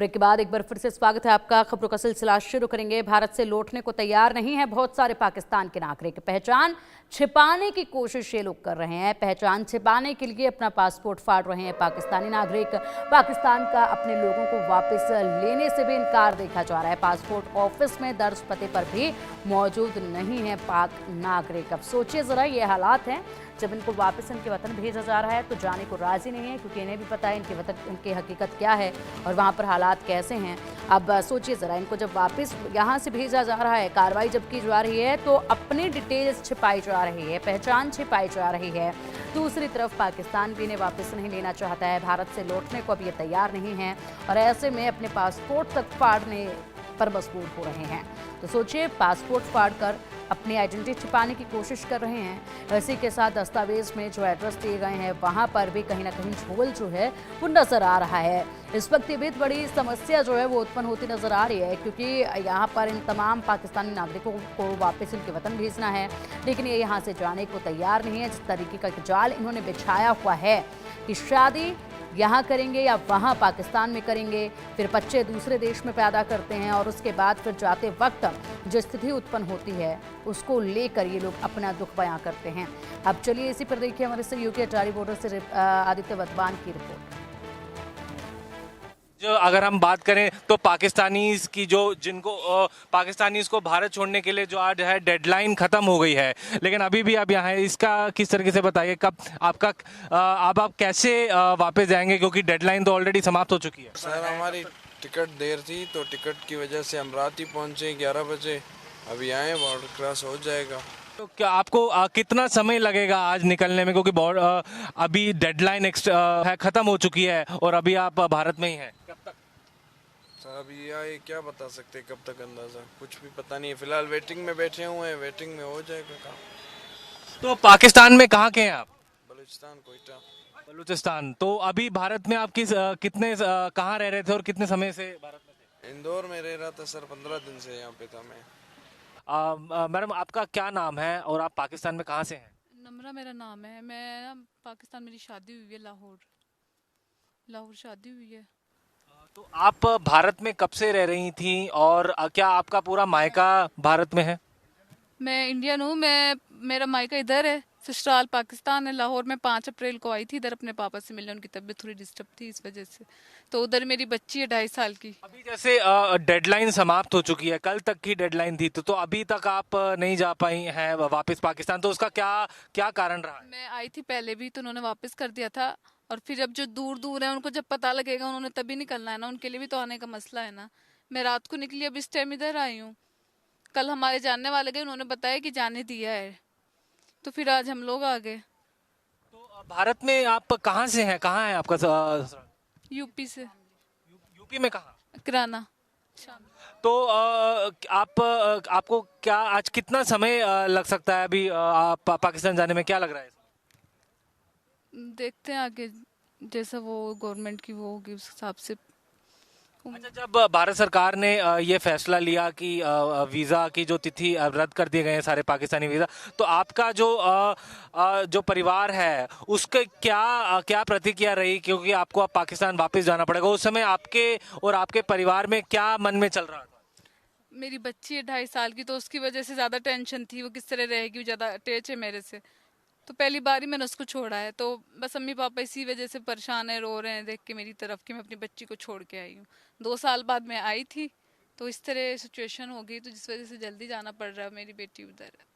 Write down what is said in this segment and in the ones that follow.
Break के बाद एक बार फिर से स्वागत है आपका। खबरों का सिलसिला शुरू करेंगे। भारत से लौटने को तैयार नहीं है बहुत सारे पाकिस्तान के नागरिक। पहचान छिपाने की कोशिश ये लोग कर रहे हैं। पहचान छिपाने के लिए अपना पासपोर्ट फाड़ रहे हैं पाकिस्तानी नागरिक। पाकिस्तान का अपने लोगों को वापस लेने से भी इनकार देखा जा रहा है। पासपोर्ट ऑफिस में दर्ज पते पर भी मौजूद नहीं है पाक नागरिक। अब सोचिए जरा, ये हालात हैं जब इनको वापस इनके वतन भेजा जा रहा है तो जाने को राजी नहीं है, क्योंकि इन्हें भी पता है इनके वतन इनकी हकीकत क्या है और वहाँ पर हालात कैसे हैं। अब सोचिए ज़रा, इनको जब वापस यहाँ से भेजा जा रहा है, कार्रवाई जब की जा रही है तो अपनी डिटेल्स छिपाई जा रही है, पहचान छिपाई जा रही है। दूसरी तरफ पाकिस्तान भी इन्हें वापस नहीं लेना चाहता है, भारत से लौटने को अब ये तैयार नहीं है और ऐसे में अपने पासपोर्ट तक फाड़ने पर मजबूर हो रहे हैं। तो सोचिए, पासपोर्ट फाड़ कर अपनी आइडेंटिटी छिपाने की कोशिश कर रहे हैं। इसी के साथ दस्तावेज में जो एड्रेस दिए गए हैं वहां पर भी कहीं ना कहीं झोल जो है वो नजर आ रहा है। इस वक्त ये भी बड़ी समस्या जो है वो उत्पन्न होती नजर आ रही है, क्योंकि यहाँ पर इन तमाम पाकिस्तानी नागरिकों को वापस इनके वतन भेजना है, लेकिन ये यहाँ से जाने को तैयार नहीं है। जिस तरीके का जाल इन्होंने बिछाया हुआ है कि शादी यहाँ करेंगे या वहाँ पाकिस्तान में करेंगे, फिर बच्चे दूसरे देश में पैदा करते हैं और उसके बाद फिर जाते वक्त जो स्थिति उत्पन्न होती है उसको लेकर ये लोग अपना दुख बयां करते हैं। अब चलिए इसी पर देखिए हमारे सहयोगी के अटारी बॉर्डर से आदित्य वदवान की रिपोर्ट। जो अगर हम बात करें तो पाकिस्तानीज की पाकिस्तानीज को भारत छोड़ने के लिए जो आज है डेडलाइन खत्म हो गई है, लेकिन अभी भी आप यहाँ है। इसका किस तरीके से बताइए, कब आपका आप कैसे वापस जाएंगे, क्योंकि डेडलाइन तो ऑलरेडी समाप्त हो चुकी है। सर हमारी टिकट देर थी तो टिकट की वजह से हम रात ही पहुँचे 11 बजे। अभी आए, बॉर्डर क्रॉस हो जाएगा। तो क्या आपको कितना समय लगेगा आज निकलने में, क्योंकि अभी डेडलाइन है खत्म हो चुकी है और अभी आप भारत में ही हैं? कब तक सर अभी ये क्या बता सकते, कब तक अंदाजा कुछ भी पता नहीं है। फिलहाल वेटिंग में बैठे हुए हैं, वेटिंग में हो जाएगा काम। तो पाकिस्तान में कहाँ के हैं आप? बलूचिस्तान, कोयटा। बलूचिस्तान। तो अभी भारत में आप कहाँ रह रहे थे और कितने समय से भारत में थे? इंदौर में रह रहा था सर, 15 दिन से यहाँ पे था मैं। मैडम आपका क्या नाम है और आप पाकिस्तान में कहाँ से हैं? नम्रा मेरा नाम है। मैं पाकिस्तान, मेरी शादी हुई है लाहौर शादी हुई है। तो आप भारत में कब से रह रही थी और क्या आपका पूरा मायका भारत में है? मैं इंडियन हूँ। मेरा मायका इधर है, ससुराल पाकिस्तान है। लाहौर में 5 अप्रैल को आई थी इधर अपने पापा से मिलने। उनकी तबीयत थोड़ी डिस्टर्ब थी इस वजह से, तो उधर मेरी बच्ची है 2.5 साल की। अभी जैसे डेडलाइन समाप्त हो चुकी है, कल तक की डेडलाइन थी, तो अभी तक आप नहीं जा पाई हैं वापस पाकिस्तान, तो उसका क्या कारण रहा है? मैं आई थी पहले भी तो उन्होंने वापस कर दिया था, और फिर अब जो दूर है उनको जब पता लगेगा उन्होंने तभी निकलना है ना, उनके लिए भी तो आने का मसला है ना। मैं रात को निकली, अब इस टाइम इधर आई हूँ। कल हमारे जानने वाले गए, उन्होंने बताया कि जाने दिया है, तो फिर आज हम लोग आ गए। तो भारत में आप कहाँ से हैं, कहाँ है आपका? यूपी से। यूपी में कहाँ? किराना। तो आपको क्या आज कितना समय लग सकता है अभी आप पाकिस्तान जाने में, क्या लग रहा है? देखते हैं आगे, जैसा वो गवर्नमेंट की वो होगी उस हिसाब से। अच्छा, जब भारत सरकार ने ये फैसला लिया कि वीज़ा की जो तिथि रद्द कर दिए गए हैं सारे पाकिस्तानी वीज़ा, तो आपका जो परिवार है उसके क्या प्रतिक्रिया रही, क्योंकि आपको अब पाकिस्तान वापस जाना पड़ेगा? उस समय आपके और आपके परिवार में क्या मन में चल रहा था? मेरी बच्ची है 2.5 साल की, तो उसकी वजह से ज़्यादा टेंशन थी, वो किस तरह रहेगी, वो ज़्यादा अटैच है मेरे से। तो पहली बार ही मैंने उसको छोड़ा है, तो बस अम्मी पापा इसी वजह से परेशान है, रो रहे हैं देख के मेरी तरफ कि मैं अपनी बच्ची को छोड़ के आई हूँ। 2 साल बाद मैं आई थी, तो इस तरह सिचुएशन हो गई, तो जिस वजह से जल्दी जाना पड़ रहा है। मेरी बेटी उधर है।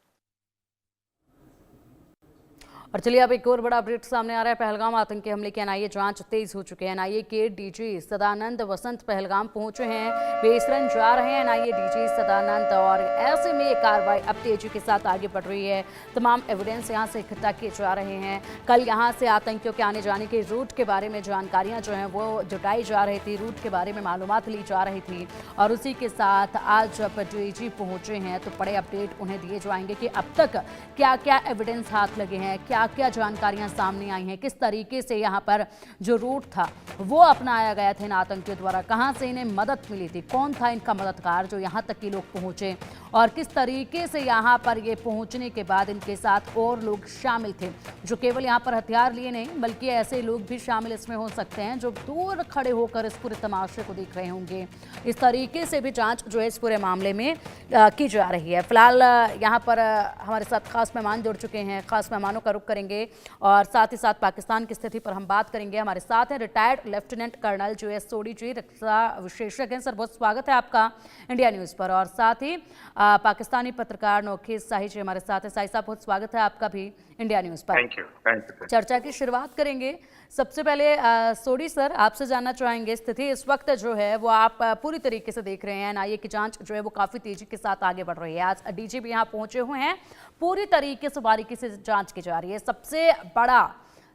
और चलिए अब एक और बड़ा अपडेट सामने आ रहा है। पहलगाम आतंकी हमले की एनआईए जांच तेज हो चुकी है। एनआईए के डीजी सदानंद वसंत पहलगाम पहुंचे हैं, बेसरन जा रहे हैं एनआईए डीजी सदानंद, और ऐसे में ये कार्रवाई अब तेजी के साथ आगे बढ़ रही है। तमाम एविडेंस यहां से इकट्ठा किए जा रहे हैं। कल यहां से आतंकियों के आने जाने के रूट के बारे में जानकारियाँ जो हैं वो जुटाई जा रही थी, रूट के बारे में मालूमात ली जा रही थी, और उसी के साथ आज जब डीजी पहुंचे हैं तो बड़े अपडेट उन्हें दिए जाएंगे कि अब तक क्या क्या एविडेंस हाथ लगे हैं, क्या क्या क्या जानकारियां सामने आई हैं, किस तरीके से यहाँ पर जो रूट था वो अपनाया गया था इन आतंकियों द्वारा, कहाँ से इन्हें मदद मिली थी, कौन था इनका मददगार जो यहाँ तक के लोग पहुँचे और किस तरीके से यहाँ पर ये पहुँचने के बाद इनके साथ और लोग शामिल थे जो केवल यहाँ पर हथियार लिए नहीं बल्कि ऐसे लोग भी शामिल इसमें हो सकते हैं जो दूर खड़े होकर इस पूरे तमाशे को देख रहे होंगे। इस तरीके से भी जांच जो है इस पूरे मामले में की जा रही है। फिलहाल यहाँ पर हमारे साथ खास मेहमान जुड़ चुके हैं, खास मेहमानों का रुख करेंगे और साथ ही साथ पाकिस्तान की स्थिति पर हम बात करेंगे। हमारे साथ हैं रिटायर्ड लेफ्टिनेंट कर्नल जो एस सोडी जी, रक्षा विशेषज्ञ हैं। सर बहुत स्वागत है आपका इंडिया न्यूज़ पर। और साथ ही पाकिस्तानी पत्रकार नौखेज शाही जी हमारे साथ हैं। शाही साहब बहुत स्वागत है आपका भी इंडिया न्यूज़ पर। Thank you. चर्चा की शुरुआत करेंगे। सबसे पहले सोडी सर आपसे जानना चाहेंगे स्थिति इस वक्त जो है वो आप पूरी तरीके से देख रहे हैं, एनआईए की जांच जो है वो काफ़ी तेजी के साथ आगे बढ़ रही है। आज डीजीपी यहाँ पहुंचे हुए हैं, पूरी तरीके से बारीकी से जांच की जा रही है। सबसे बड़ा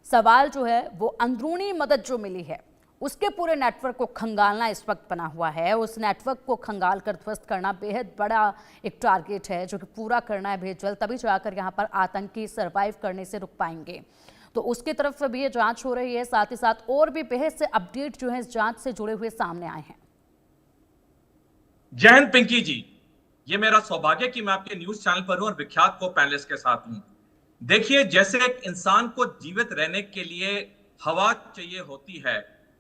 सवाल जो है वो अंदरूनी मदद जो मिली है उसके पूरे नेटवर्क को खंगालना इस वक्त बना हुआ है। उस नेटवर्क को खंगाल कर ध्वस्त करना बेहद बड़ा एक टारगेट है जो कि पूरा करना है बेहद जल्द, तभी जाकर यहाँ पर आतंकी सर्वाइव करने से रुक पाएंगे। तो उसकी तरफ भी ये जांच हो रही है, साथ ही साथ और भी बेहद से अपडेट जो है इस जांच से जुड़े हुए सामने आए हैं। जय हिंद पिंकी जी, ये मेरा सौभाग्य कि मैं आपके न्यूज चैनल पर हूं और विख्यात को पैनलिस्ट के साथ हूं। देखिए, जैसे एक इंसान को जीवित रहने के लिए हवा चाहिए होती है,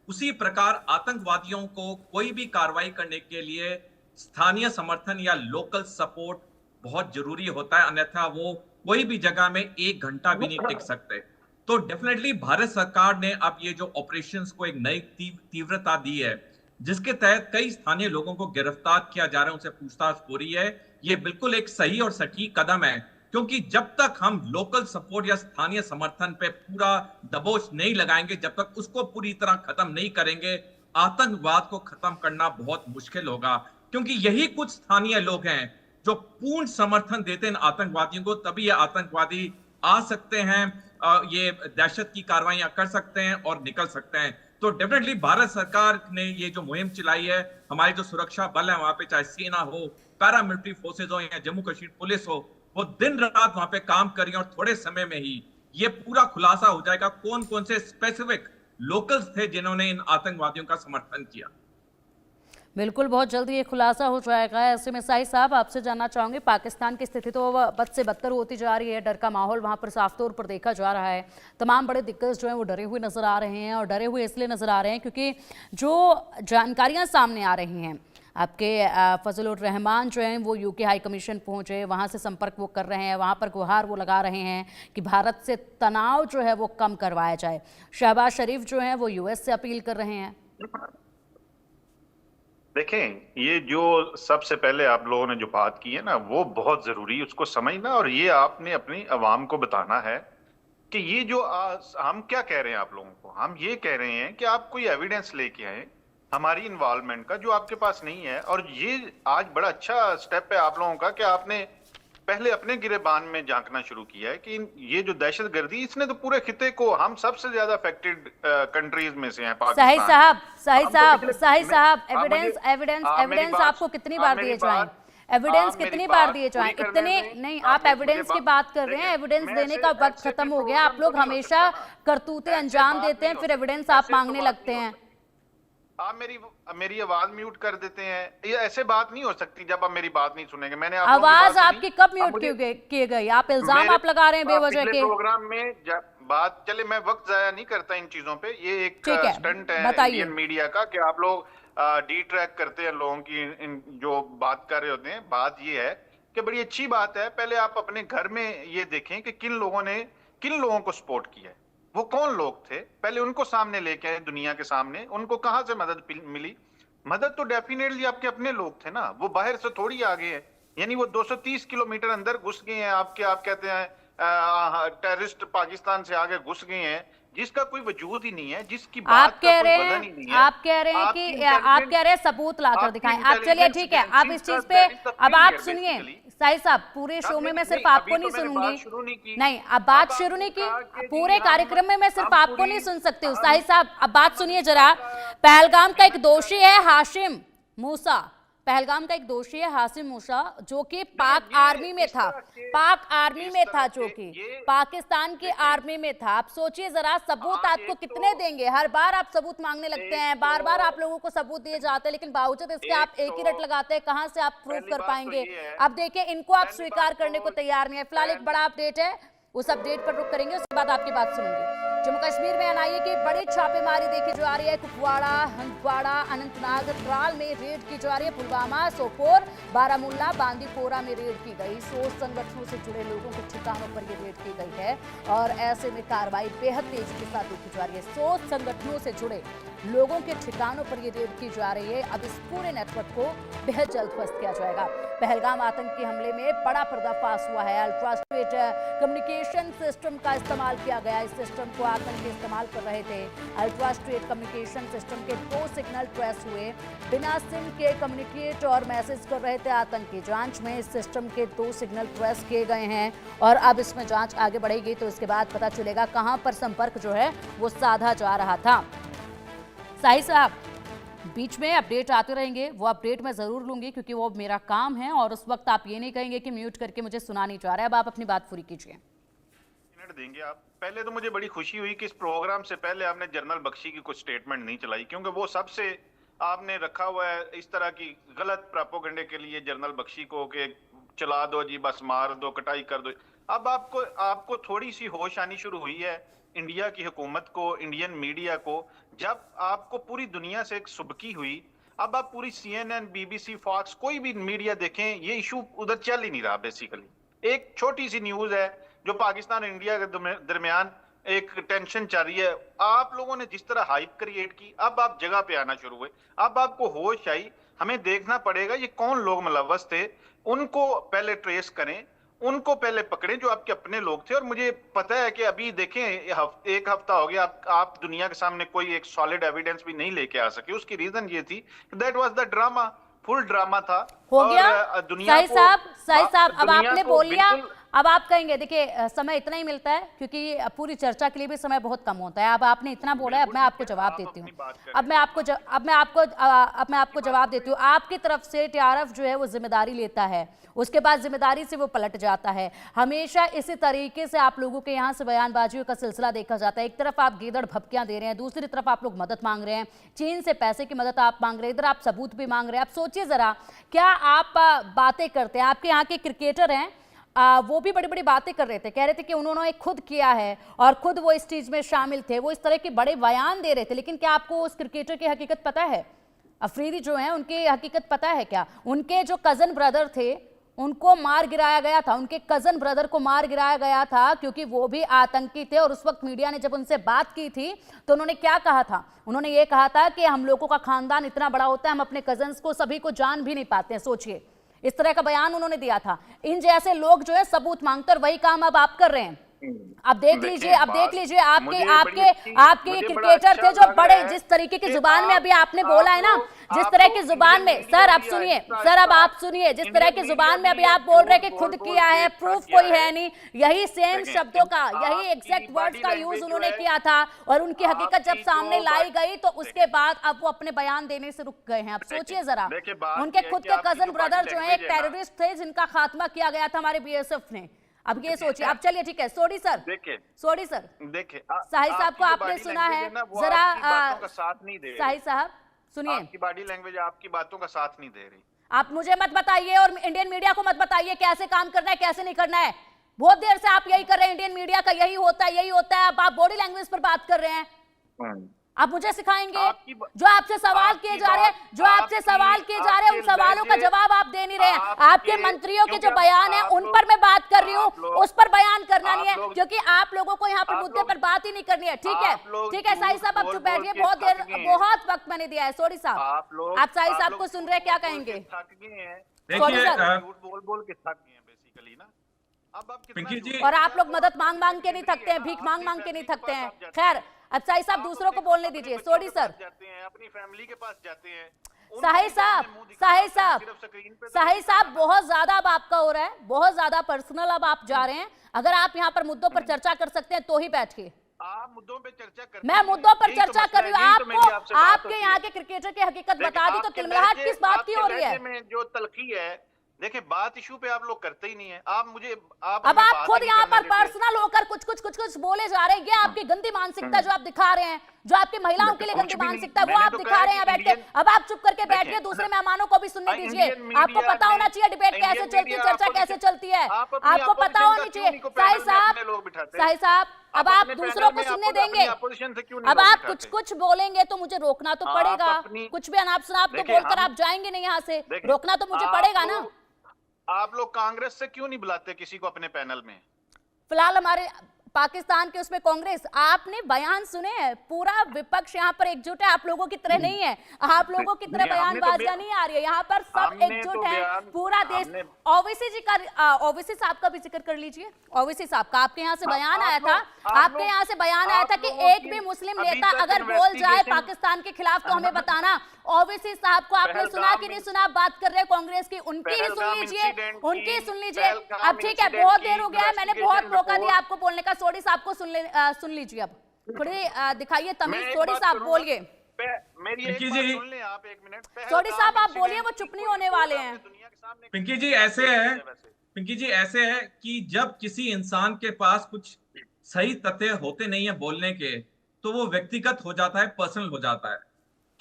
उसी प्रकार आतंकवादियों को कोई भी कार्रवाई करने के लिए स्थानीय समर्थन या लोकल सपोर्ट बहुत जरूरी होता है, अन्यथा वो कोई भी जगह में 1 घंटा भी नहीं टिक सकते। तो डेफिनेटली भारत सरकार ने अब ये जो ऑपरेशंस को एक नई तीव्रता दी है, जिसके तहत कई स्थानीय लोगों को गिरफ्तार किया जा रहा है, उनसे पूछताछ हो रही है। ये बिल्कुल एक सही और सटीक कदम है, क्योंकि जब तक हम लोकल सपोर्ट या स्थानीय समर्थन पे पूरा दबोच नहीं लगाएंगे, जब तक उसको पूरी तरह खत्म नहीं करेंगे, आतंकवाद को खत्म करना बहुत मुश्किल होगा। क्योंकि यही कुछ स्थानीय लोग हैं जो पूर्ण समर्थन देते हैं आतंकवादियों को, तभी ये आतंकवादी आ सकते हैं, ये दहशत की कार्रवाइयां कर सकते हैं और निकल सकते हैं। तो डेफिनेटली भारत सरकार ने ये जो मुहिम चलाई है, हमारे जो सुरक्षा बल है वहां पे, चाहे सेना हो, पैरामिलिट्री फोर्सेज हो या जम्मू कश्मीर पुलिस हो, वो दिन रात वहां पे काम कर रही है और थोड़े समय में ही ये पूरा खुलासा हो जाएगा कौन कौन से स्पेसिफिक लोकल्स थे जिन्होंने इन आतंकवादियों का समर्थन किया। बिल्कुल, बहुत जल्दी ये खुलासा हो जाएगा। ऐसे में शाही साहब आपसे जानना चाहूंगे, पाकिस्तान की स्थिति तो बद से बदतर होती जा रही है, डर का माहौल वहां पर साफ तौर पर देखा जा रहा है। तमाम बड़े दिग्गज जो हैं वो डरे हुए नजर आ रहे हैं और डरे हुए इसलिए नजर आ रहे हैं क्योंकि जो जानकारियां सामने आ रही हैं, आपके फजलुर रहमान जो हैं वो यूके हाई कमीशन पहुंचे, वहां से संपर्क वो कर रहे हैं, वहां पर गुहार वो लगा रहे हैं कि भारत से तनाव जो है वो कम करवाया जाए। शहबाज शरीफ जो हैं वो यूएस से अपील कर रहे हैं। देखें, ये जो सबसे पहले आप लोगों ने जो बात की है ना, वो बहुत जरूरी है उसको समझना, और ये आपने अपनी अवाम को बताना है कि ये जो हम क्या कह रहे हैं आप लोगों को, हम ये कह रहे हैं कि आप कोई एविडेंस लेके आए हमारी इन्वॉल्वमेंट का जो आपके पास नहीं है। और ये आज बड़ा अच्छा स्टेप है आप लोगों का कि आपने पहले अपने गिरेबान में झांकना शुरू किया है कि ये जो दहशतगर्दी, इसने तो पूरे खिते को, हम सबसे ज्यादा अफेक्टेड कंट्रीज में से हैं पाकिस्तान। शाही साहब एविडेंस आपको कितनी बार दिए जाएं? एविडेंस कितनी बार दिए जाएं? इतने नहीं, आप एविडेंस की बात कर रहे हैं, एविडेंस देने का वक्त खत्म हो गया। आप लोग हमेशा करतूते अंजाम देते हैं, फिर एविडेंस आप मांगने लगते हैं। आप मेरी आवाज म्यूट कर देते हैं, ये ऐसे बात नहीं हो सकती जब आप मेरी बात नहीं सुनेंगे। मैंने आवाज आपकी कब म्यूट किए गई? आप इल्जाम आप लगा रहे हैं बेवजह के। प्रोग्राम में बात चले, मैं वक्त जाया नहीं करता इन चीजों पे, ये एक स्टंट है इंडियन मीडिया का कि आप लोग डी ट्रैक करते हैं लोगों की जो बात कर रहे होते हैं। बात ये है कि बड़ी अच्छी बात है, पहले आप अपने घर में ये देखें कि किन लोगों को सपोर्ट किया है, वो कौन लोग थे, पहले उनको सामने लेके आए दुनिया के सामने। उनको कहां से मदद मिली? मदद तो डेफिनेटली आपके अपने लोग थे ना, वो बाहर से थोड़ी आ गए हैं। यानी वो 230 किलोमीटर अंदर घुस गए हैं, आप कहते हैं टेररिस्ट पाकिस्तान से आगे घुस गए हैं, जिसका कोई वजूद ही नहीं है, जिसकी बात का कोई वजन ही नहीं है। आप कह रहे हैं सबूत लाकर दिखाएं। आप चलिए ठीक है, आप इस चीज पे अब आप सुनिए शाही साहब, पूरे शो में मैं सिर्फ आपको नहीं सुनूंगी। नहीं, अब बात शुरू नहीं की, पूरे कार्यक्रम में मैं सिर्फ आपको नहीं सुन सकती हूँ। शाही साहब अब बात सुनिए जरा। पहलगाम का एक दोषी है हाशिम मूसा, पहलगाम का एक दोषी है हासिम मूसा, जो कि पाक आर्मी में था, पाक आर्मी में था, जो कि पाकिस्तान की आर्मी में था। आप सोचिए जरा, सबूत आपको कितने देंगे? हर बार आप सबूत मांगने लगते हैं, बार बार आप लोगों को सबूत दिए जाते हैं, लेकिन बावजूद इसके आप एक ही रट लगाते हैं। कहां से आप प्रूव कर पाएंगे? अब देखिए, इनको आप स्वीकार करने को तैयार नहीं है। फिलहाल एक बड़ा अपडेट है, उस अपडेट पर रुक करेंगे, उसके बाद आपकी बात सुनेंगे। जम्मू कश्मीर में एनआईए की बड़ी छापेमारी देखी जा रही है। कुपवाड़ा, हंदवाड़ा, अनंतनाग, त्राल में रेड की जा रही है। पुलवामा, सोपोर, बारामूला, बांदीपोरा में रेड की गई। 100 संगठनों से जुड़े लोगों के ठिकानों पर ये रेड की गई है और ऐसे में कार्रवाई बेहद तेजी के साथ देखी जा रही है। 100 संगठनों से जुड़े लोगों के ठिकानों पर ये रेड की जा रही है। अब इस पूरे नेटवर्क को बेहद जल्द ध्वस्त किया जाएगा। पहलगाम आतंकी हमले में बड़ा पर्दाफाश हुआ है। अल्ट्रा स्ट्रेट कम्युनिकेशन सिस्टम का इस्तेमाल किया गया। इस सिस्टम को आतंकी इस्तेमाल कर रहे थे। अल्ट्रा स्ट्रेट कम्युनिकेशन सिस्टम के 2 सिग्नल ट्रेस हुए। बिना सिम के कम्युनिकेट और मैसेज कर रहे थे आतंकी। जांच में इस सिस्टम के 2 सिग्नल ट्रेस किए गए हैं और अब इसमें जांच आगे बढ़ेगी तो इसके बाद पता चलेगा कहां पर संपर्क जो है वो साधा जा रहा था। साहिब साहब, बीच में अपडेट आते रहेंगे, वो अपडेट मैं जरूर लूंगी क्योंकि वो मेरा काम है और उस वक्त आप ये नहीं कहेंगे कि म्यूट करके मुझे सुना नहीं जा रहा है। अब आप अपनी बात पूरी कीजिए। मिनट देंगे आप। पहले तो मुझे बड़ी खुशी हुई कि इस प्रोग्राम से पहले आपने जनरल बख्शी की कुछ स्टेटमेंट नहीं चलाई, क्योंकि वो सबसे आपने रखा हुआ है इस तरह की गलत प्रोपेगेंडे के लिए जनरल बख्शी को कि चला दो जी, बस मार दो, कटाई कर दो। अब आपको थोड़ी सी होश आनी शुरू हुई है इंडिया की हुकूमत को, इंडियन मीडिया को, जब आपको पूरी दुनिया से एक सुबकी हुई। अब आप पूरी CNN, BBC, फॉक्स, कोई भी मीडिया देखें, ये इशू उधर चल ही नहीं रहा। बेसिकली एक छोटी सी न्यूज है जो पाकिस्तान और इंडिया के दरमियान एक टेंशन चल रही है। आप लोगों ने जिस तरह हाइप क्रिएट की, अब आप जगह पे आना शुरू हुए। अब आपको होश आई, हमें देखना पड़ेगा ये कौन लोग मुलव्वस थे, उनको पहले ट्रेस करें, उनको पहले पकड़ें जो आपके अपने लोग थे। और मुझे पता है कि अभी देखें, एक हफ्ता हो गया, आप दुनिया के सामने कोई एक सॉलिड एविडेंस भी नहीं लेके आ सके। उसकी रीजन ये थी, that was the drama, full drama था। हो गया साहिब साहब, अब आपने बोल लिया, अब आप कहेंगे। देखिए, समय इतना ही मिलता है क्योंकि पूरी चर्चा के लिए भी समय बहुत कम होता है। अब आपने इतना बोला है, अब मैं आपको जवाब देती हूँ। अब मैं आपको जवाब देती हूँ। आपकी तरफ से TRF जो है वो जिम्मेदारी लेता है, उसके बाद जिम्मेदारी से वो पलट जाता है। हमेशा इसी तरीके से आप लोगों के यहाँ से बयानबाजियों का सिलसिला देखा जाता है। एक तरफ आप गीदड़ भपकियां दे रहे हैं, दूसरी तरफ आप लोग मदद मांग रहे हैं, चीन से पैसे की मदद आप मांग रहे हैं, इधर आप सबूत भी मांग रहे हैं। आप सोचिए जरा, क्या आप बातें करते हैं? आपके यहाँ के क्रिकेटर हैं, वो भी बड़ी बड़ी बातें कर रहे थे, कह रहे थे कि उन्होंने खुद किया है और खुद वो इस चीज में शामिल थे, वो इस तरह के बड़े बयान दे रहे थे। लेकिन क्या आपको उस क्रिकेटर की हकीकत पता है? अफरीदी जो है उनकी हकीकत पता है क्या? उनके जो कजन ब्रदर थे उनको मार गिराया गया था, उनके कजन ब्रदर को मार गिराया गया था क्योंकि वो भी आतंकी थे। और उस वक्त मीडिया ने जब उनसे बात की थी तो उन्होंने क्या कहा था? उन्होंने ये कहा था कि हम लोगों का खानदान इतना बड़ा होता है, हम अपने कजन्स को सभी को जान भी नहीं पाते हैं। सोचिए, इस तरह का बयान उन्होंने दिया था। इन जैसे लोग जो है सबूत मांगते, और वही काम अब आप कर रहे हैं। अब देख लीजिए, आपके क्रिकेटर थे जो बड़े, जिस तरीके की जुबान में अभी आपने बोला है ना, जिस तरह की जुबान में, सर अब सुनिए, सर अब आप सुनिए, जिस तरह की जुबान में अभी आप बोल रहे हैं कि खुद किया है, प्रूफ कोई है नहीं, यही सेम शब्दों का, यही एग्जैक्ट वर्ड्स का यूज उन्होंने किया था। और उनकी हकीकत जब सामने लाई गई तो उसके बाद अब वो अपने बयान देने से रुक गए हैं। अब सोचिए जरा, उनके खुद के कजन ब्रदर जो है एक टेररिस्ट थे जिनका खात्मा किया गया था हमारे BSF ने। अब ये सोचिए। अब चलिए ठीक है, सॉरी सर, सॉरी सर। देखिए, साहिब साहब को आपने सुना है, जरा साहिब साहब सुनिए, आपकी बॉडी लैंग्वेज आपकी बातों का साथ नहीं दे रही। आप मुझे मत बताइए और इंडियन मीडिया को मत बताइए कैसे काम करना है, कैसे नहीं करना है। बहुत देर से आप यही कर रहे हैं, इंडियन मीडिया का यही होता है, यही होता है। अब आप बॉडी लैंग्वेज पर बात कर रहे हैं, आप मुझे सिखाएंगे? जो आपसे सवाल किए जा रहे हैं, उन सवालों का जवाब आप दे नहीं रहे हैं। आपके मंत्रियों के जो बयान है उन पर मैं बात कर रही हूँ, उस पर बयान करना नहीं है, क्योंकि आप लोगों को यहाँ पर मुद्दे पर बात ही नहीं करनी है। ठीक है, ठीक है साहिब साहब, आप चुप बैठिए, बहुत वक्त मैंने दिया है। सॉरी साहब, आप साहिब साहब को सुन रहे हैं, क्या कहेंगे? बोल के थक गए हैं बेसिकली ना। अब और आप लोग मदद मांग मांग के नहीं थकते हैं, भीख मांग मांग के नहीं थकते हैं। खैर, अब साहिब साहब दूसरों को बोलने दीजिए। सॉरी सर, अपनी फैमिली के पास जाते हैं। साहिब साहब बहुत ज्यादा अब आपका हो रहा है, बहुत ज्यादा पर्सनल अब आप जा रहे हैं। अगर आप यहाँ पर मुद्दों पर चर्चा कर सकते हैं तो ही बैठिए, आप मुद्दों पे चर्चा करते मैं हैं। मुद्दों पर यही तो चर्चा मसला कर है, रही हूँ। यही तो मेरी आपको आपसे बात आपके होती यहाँ है। के क्रिकेटर की हकीकत देखिए, बता दी तो आपके तिलमिलाहट लहजे- किस बात की आपके हो रही है? लहजे में जो तलखी है, देखिए बात इशू पे आप लोग करते ही नहीं है। आप मुझे अब हमें आप बात खुद ही नहीं यहाँ करने पर देते। पर्सनल होकर कुछ बोले जा रहे हैं। ये आपकी गंदी मानसिकता जो आप दिखा रहे हैं, जो आपकी महिलाओं के लिए कुछ गंदी भी नहीं। मानसिकता, वो मैंने आप तो दिखा कहा रहे हैं कि बैठ के। इंडियन- अब आप चुप करके बैठिए, देखिए, दूसरे मेहमानों को भी सुनने दीजिए। इंडियन आपको मीडिया पता होना में- चाहिए डिबेट कैसे इंडियन चलती, मीडिया चर्चा अपोजिशन- कैसे चलती है। आप अपनी आपको पता अपोजिशन होनी का चाहिए। क्यों नहीं को साहिब पैनल में साहब, अपने लोग बिठाते? साहिब साहब, अब आप अपने दूसरों पैनल को में सुनने अपनी देंगे? अपोजिशन से क्यों नहीं अब लोग आप बिठाते? कुछ बोलेंगे तो मुझे रोकना तो आप पड़ेगा। अपनी- कुछ भी अनाप शनाप तो देखिए, बोलकर हम- आप जाएंगे नहीं यहाँ से। देखिए, रोकना तो मुझे आप पड़ेगा ना। लोग- आप लोग कांग्रेस से क्यों नहीं बुलाते किसी को अपने पैनल में? फिलहाल हमारे पाकिस्तान के उसमें कांग्रेस, आपने बयान सुने हैं? पूरा विपक्ष यहाँ पर एकजुट है, आप लोगों की तरह नहीं है। आप लोगों की तरह नहीं, हमने तो बयानबाजियां नहीं आ रही है। यहाँ पर सब हमने एकजुट तो है, बयान- पूरा देश। हमने- ओवैसी जी का, ओवैसी साहब का भी जिक्र कर लीजिए। ओवैसी साहब का आपके यहाँ से बयान आप आया था, लोग- आपके यहाँ से बयान आया था कि लोगों एक की भी मुस्लिम अभी नेता तक अगर बोल जाए investigation- पाकिस्तान के खिलाफ तो हमें बताना। ओवैसी साहब को आपने सुना कि नहीं सुना? आप बात कर रहे हैं कांग्रेस की, उनकी ही सुन पहलगाम लीजिए, इंसिडेंट उनकी की- सुन लीजिए। पहलगाम अब ठीक है, इंसिडेंट बहुत की देर हो गया है, मैंने बहुत investigation मौका दिया report- आपको बोलने का। सोडी साहब को सुन लीजिए। अब थोड़ी दिखाइए मैं तमीज। एक सोडी बात साहब करूंगा। बोलिए। मेरी एक पिंकी बात जी- सुन लें आप, एक मिनट। सोडी साहब, आप बोलिए, वो चुप नहीं होने वाले हैं। पिंकी जी ऐसे है, पिंकी जी ऐसे है कि जब किसी इंसान के पास कुछ सही तथ्य होते नहीं है बोलने के, तो वो व्यक्तिगत हो जाता है, पर्सनल हो जाता है।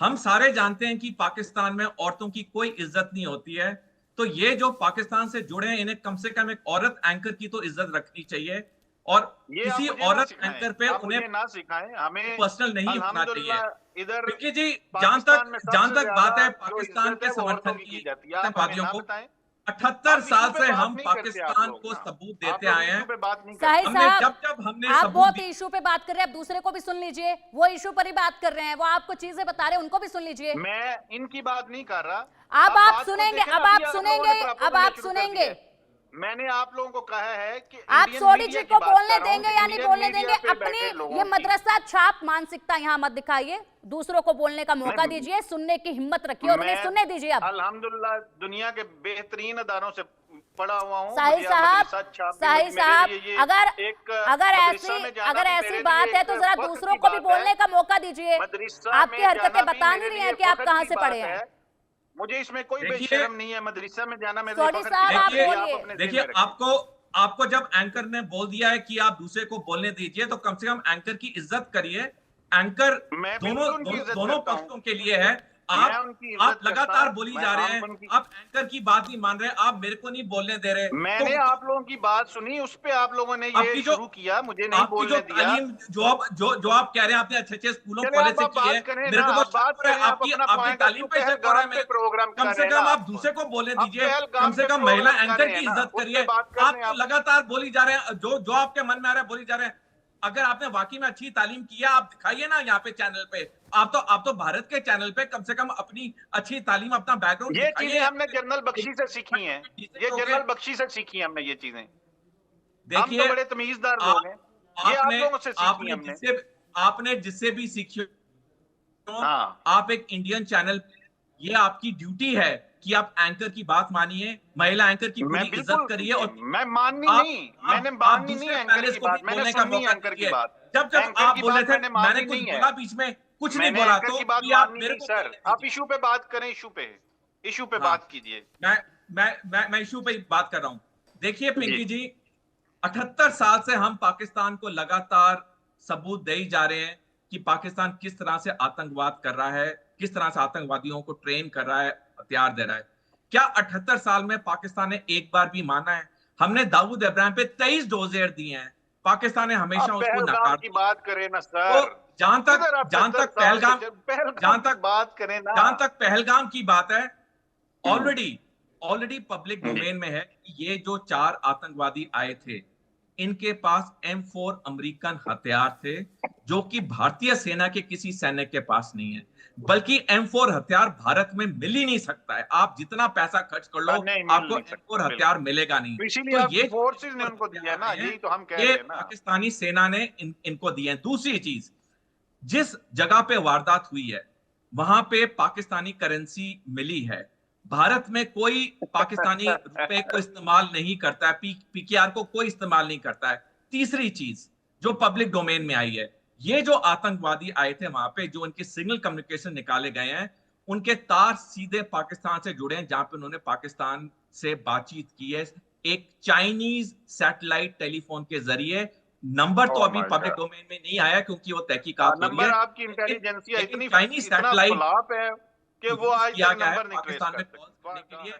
हम सारे जानते हैं कि पाकिस्तान में औरतों की कोई इज्जत नहीं होती है। तो ये जो पाकिस्तान से जुड़े हैं, इन्हें कम से कम एक औरत एंकर की तो इज्जत रखनी चाहिए, और किसी औरत एंकर पे उन्हें ना सिखाएं, हमें पर्सनल नहीं होना चाहिए। अल्हम्दुलिल्लाह इधर पिंकी जी, जहां तक बात है पाकिस्तान के समर्थन की, जाती है, आतंकवादियों को, बताएं। 78 साल से हम नहीं करते पाकिस्तान आप लोग को ना। सबूत आप देते लोग आए हैं। इशू पे बात नहीं साहिब करते। हमने साहब, जब हमने आप सबूत बहुत दिए- इशू पे बात कर रहे हैं, अब दूसरे को भी सुन लीजिए। वो इशू पर ही बात कर रहे हैं, वो आपको चीजें बता रहे हैं, उनको भी सुन लीजिए। मैं इनकी बात नहीं कर रहा। अब आप बात को सुनेंगे, देखें, अब अभी आप लोगों ने सुनेंगे, प्रपोजल अब आप शुरू कर सुनेंगे। दिया है। मैंने आप लोगों को कहा है कि आप इंडियन सोडी मीडिया जी की को बात बोलने कर रहा हूं देंगे कि या नहीं इंडियन बोलने मीडिया देंगे? पे बैठे अपनी लोगों ये की- मदरसा छाप मानसिकता यहाँ मत दिखाइए। दूसरों को बोलने का मौका नहीं, दीजिए, सुनने की हिम्मत रखिए और उन्हें मैं सुनने दीजिए। अब अल्हम्दुलिल्लाह दुनिया के बेहतरीन अदारों से पढ़ा हुआ हूँ। साहिब मुझे साहब, मदरसा छाप भी साहिब मेरे साहब, लिए ये अगर एक अगर मदरसा ऐसी में जाना अगर भी ऐसी मेरे बात लिए है तो एक जरा फख्र दूसरों की को भी बात है। बोलने का मौका दीजिए। मदरसा आपकी में हरकतें जाना भी बता मेरे नहीं रही लिए हैं कि आप फख्र कहाँ की से बात पढ़े हैं। है। मुझे इसमें कोई देखिए- बेशर्म नहीं है। मदरसा में जाना मेरे सोडी लिए फख्र साहब, की आप बात है। बोलिए। अपने देखिए, दिल में रखिए। आपको जब एंकर ने बोल दिया है कि आप दूसरे को बोलने दीजिए, तो कम से कम एंकर की इज्जत करिए। एंकर मैं दोनों बिल्कुल उनकी दोनों इज्जत दोनों करता हूं। पक्षों के लिए है। मैं उनकी इज्जत आप लगातार करता हूं। बोली मैं जा रहे आप हैं, उनकी- आप एंकर की बात नहीं मान रहे, आप मेरे को नहीं बोलने दे रहे। मैंने तो आप लोगों की बात सुनी, उस पे आप लोगों ने ये आपकी जो- शुरू किया, मुझे नहीं आपकी जो बोलने दिया। तालीम, जो आप कह रहे हैं, आपने अच्छे स्कूलों चले कॉलेज आप से बात की है, करें मेरे ना, को आप बहुत बात शक है, करें, आप आपकी अपना आपकी पॉइंट तालीम पे शक हो रहा है मेरे को। प्रोग्राम कम से कम आप दूसरे को बोलने आप दीजिए, पहलगाम कम से पे कम महिला प्रोग्राम एंकर कर की रहे हैं ना, इज्जत उस पे करिए। बात कर आप रहे हैं तो आप। लगातार बोली जा रहे हैं, जो आपके मन में आ रहा है बोली जा रहे हैं। अगर आपने वाकई में अच्छी तालीम की है, आप दिखाइए ना यहाँ पे चैनल पे। आप तो भारत के चैनल पे कम से कम अपनी अच्छी तालीम, अपना बैकग्राउंड ये दिखाइए। चीजें हमने जनरल बख्शी से सीखी हैं। ये जनरल बख्शी से सीखी हमने ये चीजें। हम देखिए, तो बड़े तमीजदार लोग हैं। ये आप लोगों से सीखी हमने। आपने जिससे भी सीखी हो, हाँ। आप एक इंडियन चैनल, ये आपकी ड्यूटी है कि आप एंकर की बात मानिए, महिला एंकर की मैं पूरी इज्जत करिए। और मैं माननी आप- नहीं, आप- मैंने आप माननी दूसरे नहीं एंकर पैनलिस्ट की को भी बात, मैंने बोलने का सुनी मौका एंकर की दीजिए। बात। जब एंकर आप की बोले बात थे, मैंने मैंने माननी कुछ नहीं है। बोला बीच में, कुछ नहीं मैंने बोला, एंकर तो की बात कि आप माननी मेरे नहीं को सर। बोलने आप दीजिए। इशू पे बात करें, इशू पे हाँ। बात कीजिए। मैं इशू पे बात कर रहा हूं। देखिए पिंकी जी, 78 साल से हम पाकिस्तान को लगातार सबूत दे ही जा रहे हैं कि पाकिस्तान किस तरह से आतंकवाद कर रहा है, किस तरह से आतंकवादियों को ट्रेन कर रहा है, हथियार दे रहा है। क्या 78 साल में पाकिस्तान ने एक बार भी माना है? हमने दाऊद इब्राहिम पे 23 डोजेर दिए हैं, पाकिस्तान ने हमेशा उसको नकार की बात करें ना तो सर। जहां तक पहलगाम जहां तक पहलगाम की बात है, ऑलरेडी पब्लिक डोमेन में है कि ये जो 4 आतंकवादी आए थे, इनके पास M4 अमेरिकन हथियार थे, जो कि भारतीय सेना के किसी सैनिक के पास नहीं है। बल्कि M4 हथियार भारत में मिल ही नहीं सकता है। आप जितना पैसा खर्च कर लो, आपको M4 हथियार मिलेगा नहीं। इसीलिए तो ये फोर्सेस ने उनको दिया ना, यही तो हम कह रहे ये हैं ना। पाकिस्तानी सेना ने इनको दिए हैं। दूसरी चीज, जिस जगह पे वारदात हुई है, वहां पे पाकिस्तानी करेंसी मिली है। भारत में कोई पाकिस्तानी रुपए को इस्तेमाल नहीं करता है, पीकेआर को कोई इस्तेमाल नहीं करता है। तीसरी चीज, जो पब्लिक डोमेन में आई है। ये जो आतंकवादी आए थे वहां पे, जो उनके सिग्नल कम्युनिकेशन निकाले गए हैं, उनके तार सीधे पाकिस्तान से जुड़े हैं, जहां पे उन्होंने पाकिस्तान से बातचीत की है एक चाइनीज सैटेलाइट टेलीफोन के जरिए। नंबर तो अभी पब्लिक डोमेन में नहीं आया क्योंकि वो तहकीकात हो रही है। नंबर आपकी इंटेलिजेंसिया इतनी चाइनीज सैटेलाइट है कि वो आज किया तक गया है नंबर नहीं ट्रेस पाकिस्तान में कर कॉल करने के लिए।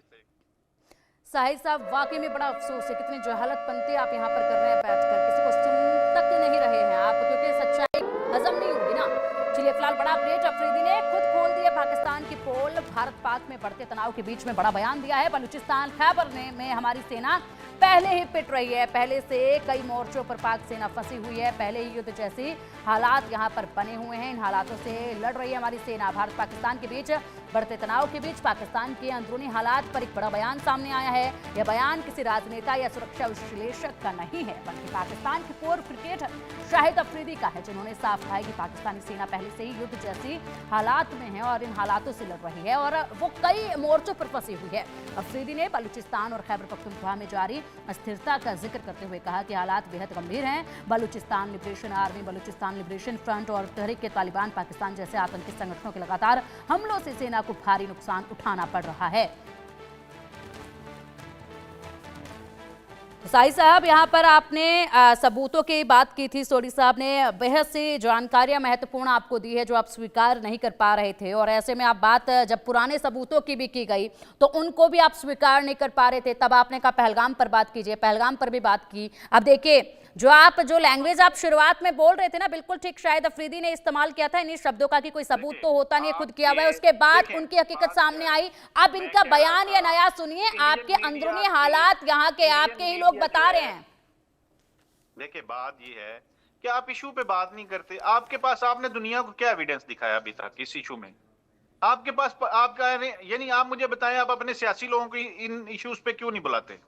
साहिद साहब, वाकई में बड़ा अफसोस है, कितनी जहालतपंती आप यहाँ पर कर रहे हैं बैठकर, किसी को सुन तक नहीं रहे हैं आप, क्योंकि सच्चाई हजम नहीं होगी ना। चलिए फिलहाल बड़ा अपडेट, अफरीदी ने खुद खोल दिया पाकिस्तान की पोल, भारत पाक में बढ़ते तनाव के बीच में बड़ा बयान दिया है। बलूचिस्तान खैबर में हमारी सेना पहले ही पिट रही है, पहले से कई मोर्चों पर पाक सेना फंसी हुई है, पहले ही युद्ध जैसी हालात यहाँ पर बने हुए हैं, इन हालातों से लड़ रही है हमारी सेना। भारत पाकिस्तान के बीच बढ़ते तनाव के बीच पाकिस्तान के अंदरूनी हालात पर एक बड़ा बयान सामने आया है। यह बयान किसी राजनेता या सुरक्षा विश्लेषक का नहीं है, बल्कि पाकिस्तान के पूर्व क्रिकेटर शाहिद अफरीदी का है, जिन्होंने साफ कहा है कि पाकिस्तानी सेना पहले से ही युद्ध जैसी हालात में है और इन हालातों से लड़ रही है और वो कई मोर्चों पर फंसी हुई है। अफरीदी ने बलूचिस्तान और खैबर पख्तूनख्वा में जारी अस्थिरता का जिक्र करते हुए कहा कि हालात बेहद गंभीर हैं। Balochistan liberation army, Balochistan liberation front और तहरीक तालिबान पाकिस्तान जैसे आतंकी संगठनों के लगातार हमलों से सेना को भारी नुकसान उठाना पड़ रहा है। साहिद साहब, यहाँ पर आपने सबूतों की बात की थी, सोडी साहब ने बेहद सी जानकारियां महत्वपूर्ण आपको दी है जो आप स्वीकार नहीं कर पा रहे थे, और ऐसे में आप बात जब पुराने सबूतों की भी की गई तो उनको भी आप स्वीकार नहीं कर पा रहे थे, तब आपने कहा पहलगाम पर बात कीजिए, पहलगाम पर भी बात की। अब देखिए, जो लैंग्वेज आप शुरुआत में बोल रहे थे ना, बिल्कुल ठीक शाहिद अफरीदी ने इस्तेमाल किया था इन्हीं शब्दों का कि कोई सबूत तो होता नहीं है, खुद किया हुआ है, उसके बाद उनकी हकीकत सामने आई। अब इनका बयान या नया सुनिए, आपके अंदरूनी हालात यहाँ के आपके ही लोग बता रहे हैं। देखिए, बात ये है कि आप इशू पे बात नहीं करते। आपके पास, आपने दुनिया को क्या एविडेंस दिखाया अभी तक इस इशू में? आपके पास आपका, यानी आप मुझे बताएं, आप अपने सियासी लोगों को इन इश्यूज पे क्यों नहीं बुलाते?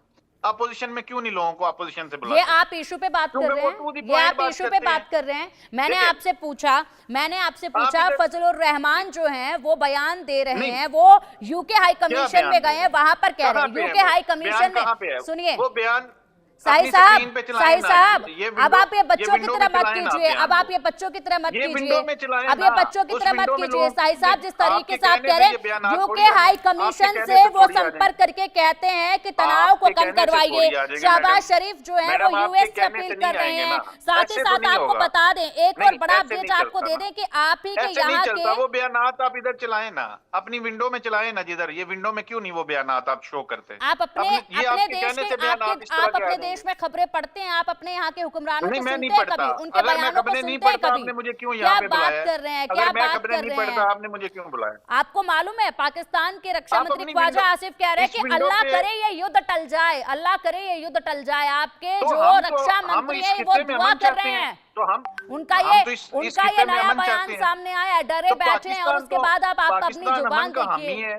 अपोजिशन में क्यों नहीं लोगों को अपोजिशन से बुलाते? ये आप इशू पे बात कर रहे हैं, ये आप इशू पे बात कर रहे हैं। मैंने आपसे पूछा फजलुर रहमान जो हैं वो बयान दे रहे हैं, वो यूके हाई कमीशन में गए हैं, वहां पर कह रहे हैं यूके हाई कमीशन में, सुनिए वो बयान साहिद साहब, अब आप ये बच्चों की तरह मत कीजिए, अब आप ये बच्चों की तरह मत कीजिए, अब ये बच्चों की तरह मत कीजिए। साहिद साहब, जिस तरीके से आप कह रहे हैं यूके हाई कमीशन से वो संपर्क करके कहते हैं कि तनाव को कम करवाइए, शहबाज शरीफ जो है वो यूएस से अपील कर रहे हैं। साथ ही साथ आपको बता दें, एक और बड़ा अपडेट आपको दे दें कि आप ही के यहाँ के वो बयानात आप इधर चलाएं ना, अपनी विंडो में चलाएं ना, जिधर ये विंडो में क्यों नहीं वो बयानात आप शो करते? आप अपने देश में खबरें पढ़ते हैं, आप अपने यहाँ के हुक्मरानों को सुनते हैं कभी, उनके बयानों को सुनते हैं कभी? आपने मुझे क्यों क्या बात कर रहे हैं, क्या बात कर रहे हैं? आपने मुझे क्यों बुलाया? आपको मालूम है पाकिस्तान के रक्षा मंत्री ख्वाजा आसिफ कह रहे हैं कि अल्लाह करे ये युद्ध टल जाए, अल्लाह करे ये युद्ध टल जाए। आपके जो रक्षा मंत्री है वो दुआ कर रहे हैं, तो हम उनका ये नया बयान सामने आया है, डरे बैठे हैं, और उसके बाद आप अपनी जुबान देखिए।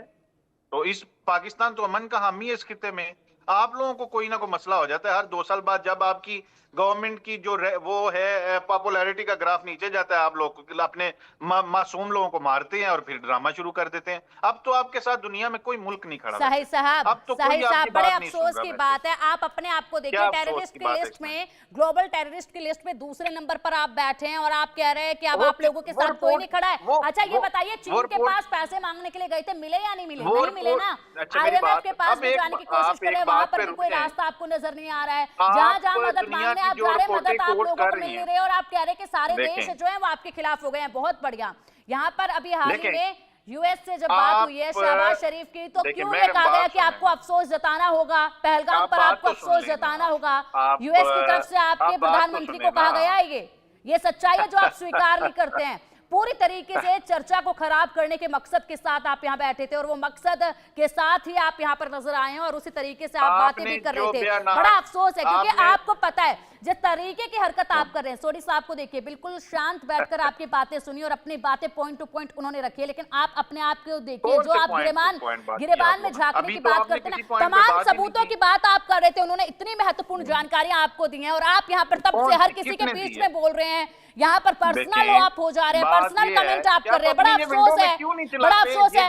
तो इस पाकिस्तान तो अमन का हामी है इस खित्ते में। आप लोगों को कोई ना कोई मसला हो जाता है हर 2 साल बाद, जब आपकी गवर्नमेंट की जो वो है पॉपुलैरिटी का ग्राफ नीचे जाता है, आप लोग अपने मासूम लोगों को मारते हैं और फिर ड्रामा शुरू कर देते हैं। अब तो आपके साथ दुनिया में कोई मुल्क नहीं खड़ा। साहिद साहब, बड़े अफसोस की बात है, आप अपने आप को देखिए टेररिस्ट की लिस्ट में, ग्लोबल टेररिस्ट की लिस्ट में दूसरे नंबर पर आप बैठे हैं और आप कह रहे हैं कि अब आप लोगों के साथ कोई नहीं खड़ा है। अच्छा ये बताइए, चीन के पास पैसे मांगने के लिए गए थे, मिले या नहीं मिले? नहीं मिले ना। IMF के पास भी जाने की कोशिश करें, वहां पर भी कोई रास्ता आपको नजर नहीं आ रहा है। जहां जहां मदद मांगने आप जा रहे हैं, मदद आप लोगों को मिल नहीं रही है, और आप कह रहे हैं कि सारे देश जो है वो आपके खिलाफ हो गए हैं। बहुत बढ़िया। यहाँ पर अभी हाल ही में यूएस से जब बात हुई है शहबाज शरीफ की, तो क्यों ये कहा गया कि आपको अफसोस जताना होगा, पहलगाम पर आपको अफसोस जताना होगा? यूएस की तरफ से आपके प्रधानमंत्री को कहा गया है ये सच्चाई है जो आप स्वीकार नहीं करते हैं। पूरी तरीके से चर्चा को खराब करने के मकसद के साथ आप यहाँ बैठे थे, और वो मकसद के साथ ही आप यहाँ पर नजर आए हैं, और उसी तरीके से आप बातें भी कर रहे थे। बड़ा अफसोस है क्योंकि आपको पता है जिस तरीके की हरकत आप कर रहे हैं। सोडी साहब को देखिए, बिल्कुल शांत बैठकर आपकी बातें सुनी और अपनी बातें पॉइंट टू पॉइंट उन्होंने रखी है, लेकिन आप अपने आप को देखिए, जो आप गिरेबान में झांकने की बात करते हैं ना, तमाम सबूतों की बात आप कर रहे थे, उन्होंने इतनी महत्वपूर्ण जानकारियां आपको दी हैं, और आप यहाँ पर तब से हर किसी के बीच में बोल रहे हैं यहाँ पर पर्सनल आप हो जा रहे हैं, पर्सनल कमेंट आप कर रहे हैं। बड़ा अफसोस है, बड़ा अफसोस है।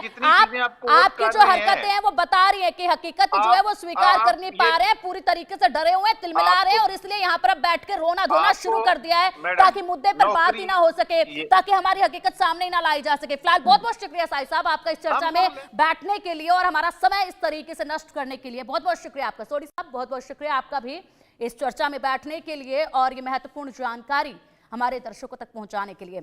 आपकी जो हरकतें हैं वो बता रही है कि हकीकत जो है वो स्वीकार कर नहीं पा रहे हैं, पूरी तरीके से डरे हुए हैं, तिलमिला रहे हैं, और इसलिए यहाँ पर अब बैठ के रोना धोना शुरू कर दिया है ताकि मुद्दे पर बात ही ना हो सके, ताकि हमारी हकीकत सामने ही ना लाई जा सके। फिलहाल बहुत बहुत शुक्रिया साहिब साहब आपका इस चर्चा में बैठने के लिए और हमारा समय इस तरीके से नष्ट करने के लिए। बहुत बहुत शुक्रिया आपका। सोडी साहब बहुत बहुत शुक्रिया आपका भी इस चर्चा में बैठने के लिए और ये महत्वपूर्ण जानकारी हमारे दर्शकों तक पहुंचाने के लिए।